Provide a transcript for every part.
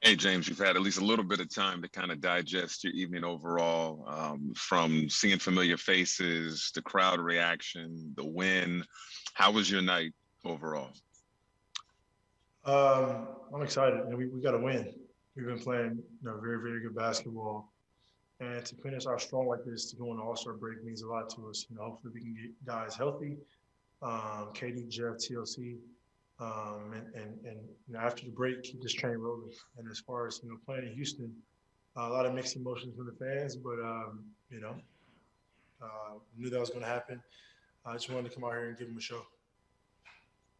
Hey, James, you've had at least a little bit of time to kind of digest your evening overall, from seeing familiar faces, the crowd reaction, the win. How was your night overall? I'm excited. We got to win. We've been playing, very, very good basketball. And to finish our strong like this, to go on the All-Star break means a lot to us. Hopefully we can get guys healthy. KD, Jeff, TLC, after the break, keep this train rolling. And as far as playing in Houston, a lot of mixed emotions from the fans, but knew that was going to happen. I just wanted to come out here and give them a show.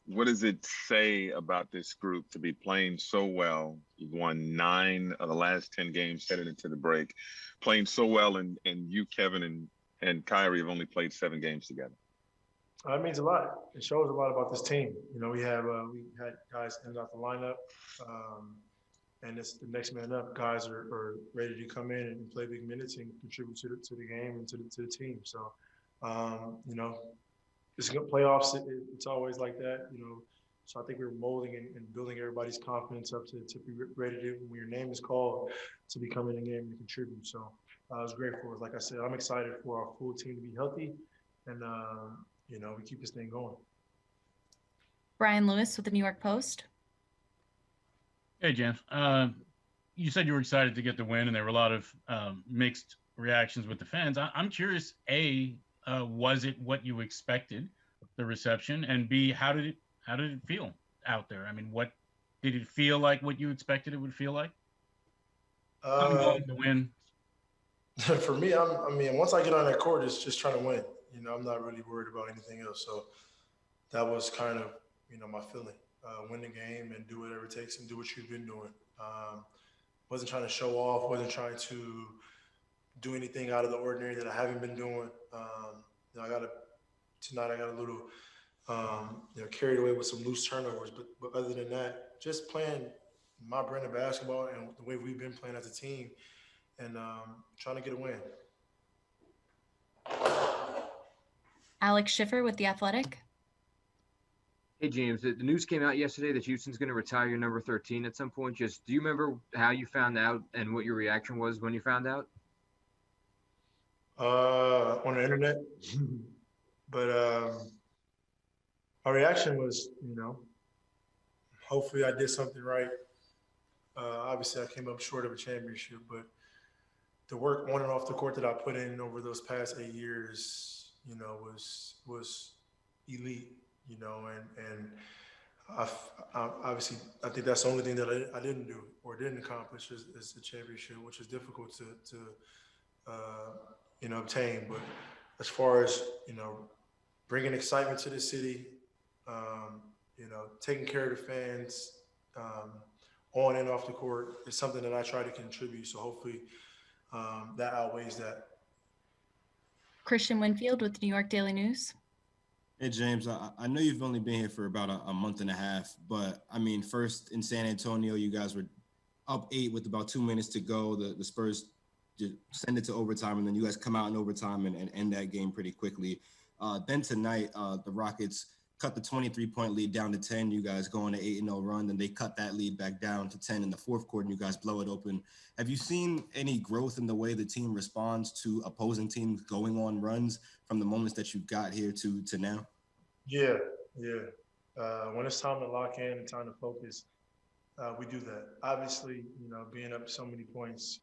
What does it say about this group to be playing so well? You've won 9 of the last 10 games headed into the break, playing so well, and you, Kevin, and Kyrie have only played 7 games together. It means a lot. It shows a lot about this team. We had guys in and out the lineup, um, and it's the next man up. Guys are ready to come in and play big minutes and contribute to the game and to the team. So, um, you know, it's good playoffs. It's always like that. So I think we're molding and building everybody's confidence up to be ready to when your name is called to be coming in the game and contribute. So I was grateful. Like I said, I'm excited for our full team to be healthy, and we keep this thing going. Brian Lewis with the New York Post. Hey, James. You said you were excited to get the win, and there were a lot of mixed reactions with the fans. I'm curious, A, was it what you expected, the reception, and B, how did it feel out there? I mean, what did it feel like? What you expected it would feel like? Coming Uh, home to win. for me, once I get on that court, it's just trying to win. I'm not really worried about anything else. So that was kind of, my feeling. Win the game and do whatever it takes and do what you've been doing. Wasn't trying to show off. Wasn't trying to do anything out of the ordinary that I haven't been doing. I got tonight. I got a little, carried away with some loose turnovers. But other than that, just playing my brand of basketball and the way we've been playing as a team, and trying to get a win. Alex Schiffer with The Athletic. Hey James, the news came out yesterday that Houston's going to retire your number 13 at some point. Just do you remember how you found out and what your reaction was when you found out? On the internet, but my reaction was, hopefully I did something right. Obviously, I came up short of a championship, but the work on and off the court that I put in over those past 8 years, was elite. And obviously I think that's the only thing that I didn't do or didn't accomplish is the championship, which is difficult to obtain. But as far as bringing excitement to the city, taking care of the fans, on and off the court is something that I try to contribute. So hopefully that outweighs that. Christian Winfield with the New York Daily News. Hey, James, I know you've only been here for about a month and a half, but I mean, first in San Antonio, you guys were up 8 with about 2 minutes to go. The Spurs just send it to overtime, and then you guys come out in overtime and end that game pretty quickly. Then tonight, the Rockets cut the 23-point lead down to 10. You guys go on an 8-0 run, then they cut that lead back down to 10 in the fourth quarter, and you guys blow it open. Have you seen any growth in the way the team responds to opposing teams going on runs from the moments that you got here to now? Yeah, yeah. When it's time to lock in and time to focus, we do that. Obviously, being up so many points,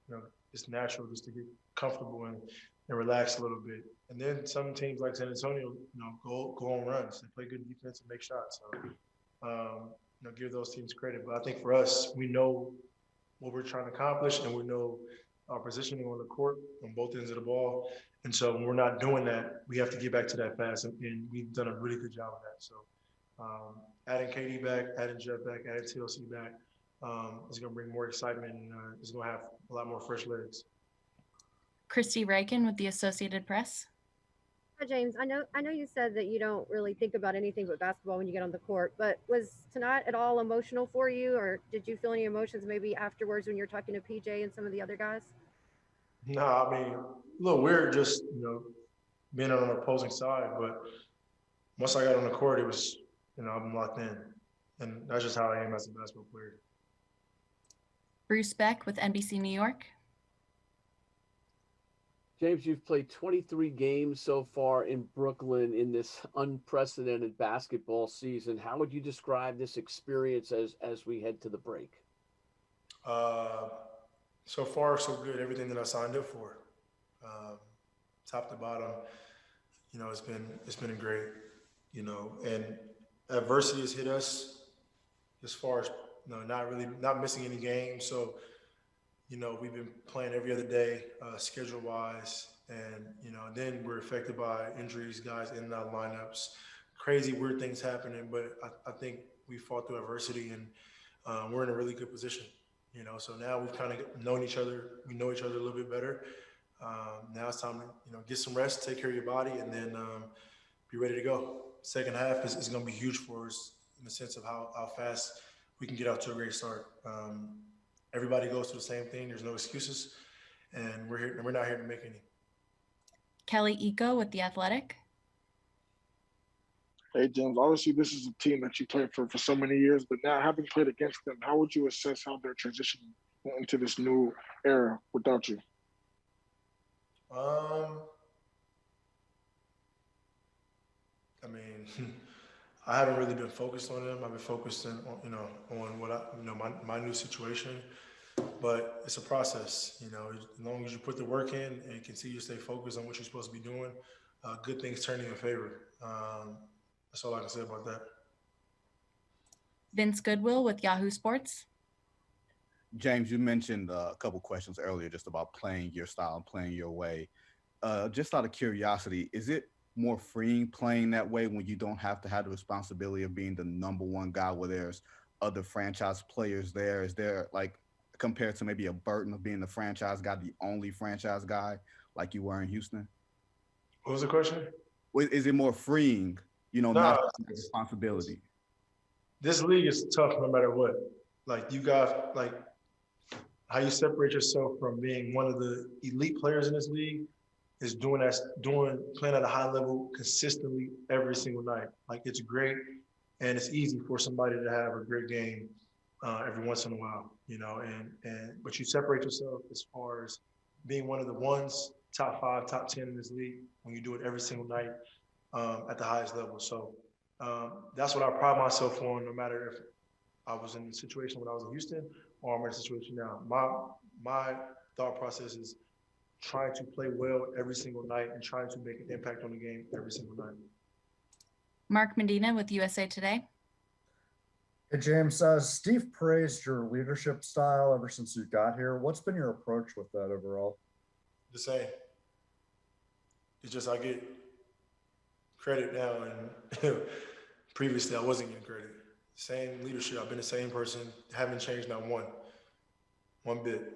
it's natural just to get comfortable and relax a little bit. And then some teams like San Antonio, go on runs. They play good defense and make shots. So, give those teams credit. But I think for us, we know what we're trying to accomplish, and we know our positioning on the court on both ends of the ball. And so when we're not doing that, we have to get back to that fast. And we've done a really good job of that. So adding KD back, adding Jeff back, adding TLC back is going to bring more excitement, and it's going to have a lot more fresh legs. Christy Reichen with the Associated Press. Hi, James. I know you said that you don't really think about anything but basketball when you get on the court, but was tonight at all emotional for you, or did you feel any emotions maybe afterwards when you're talking to PJ and some of the other guys? No, I mean, a little weird just, being on the opposing side, but once I got on the court, it was, I'm locked in. And that's just how I am as a basketball player. Bruce Beck with NBC New York. James, you've played 23 games so far in Brooklyn in this unprecedented basketball season. How would you describe this experience as we head to the break? So far, so good. Everything that I signed up for, top to bottom, it's been great. And adversity has hit us as far as not missing any games. So we've been playing every other day, schedule-wise, and then we're affected by injuries, guys in and out of lineups, crazy weird things happening. But I think we fought through adversity, and we're in a really good position. So now we've kind of known each other. We know each other a little bit better. Now it's time to get some rest, take care of your body, and then be ready to go. Second half is going to be huge for us in the sense of how fast we can get out to a great start. Everybody goes through the same thing. There's no excuses, and we're not here to make any. Kelly Eco with The Athletic. Hey, James, obviously this is a team that you played for so many years, but now having played against them, how would you assess how they're transitioning into this new era without you? I mean, I haven't really been focused on them. I've been focused on what my new situation. But it's a process. As long as you put the work in and continue to stay focused on what you're supposed to be doing, good things turn in your favor. That's all I can say about that. Vince Goodwill with Yahoo Sports. James, you mentioned a couple questions earlier just about playing your style and playing your way. Just out of curiosity, is it more freeing playing that way when you don't have to have the responsibility of being the number one guy where there's other franchise players there? Is there, like, compared to maybe a burden of being the franchise guy, the only franchise guy like you were in Houston? What was the question? Is it more freeing, not having the responsibility? This league is tough no matter what. Like, you got, how you separate yourself from being one of the elite players in this league is playing at a high level consistently every single night. Like, it's great, and it's easy for somebody to have a great game every once in a while, but you separate yourself as far as being one of the ones, top 5, top 10 in this league when you do it every single night at the highest level. So that's what I pride myself on, no matter if I was in the situation when I was in Houston or I'm in a situation now. My thought process is trying to play well every single night and trying to make an impact on the game every single night. Mark Medina with USA Today. Hey, James, Steve praised your leadership style ever since you got here. What's been your approach with that overall? The same. It's just I get credit now, and previously I wasn't getting credit. Same leadership. I've been the same person. Haven't changed not one bit.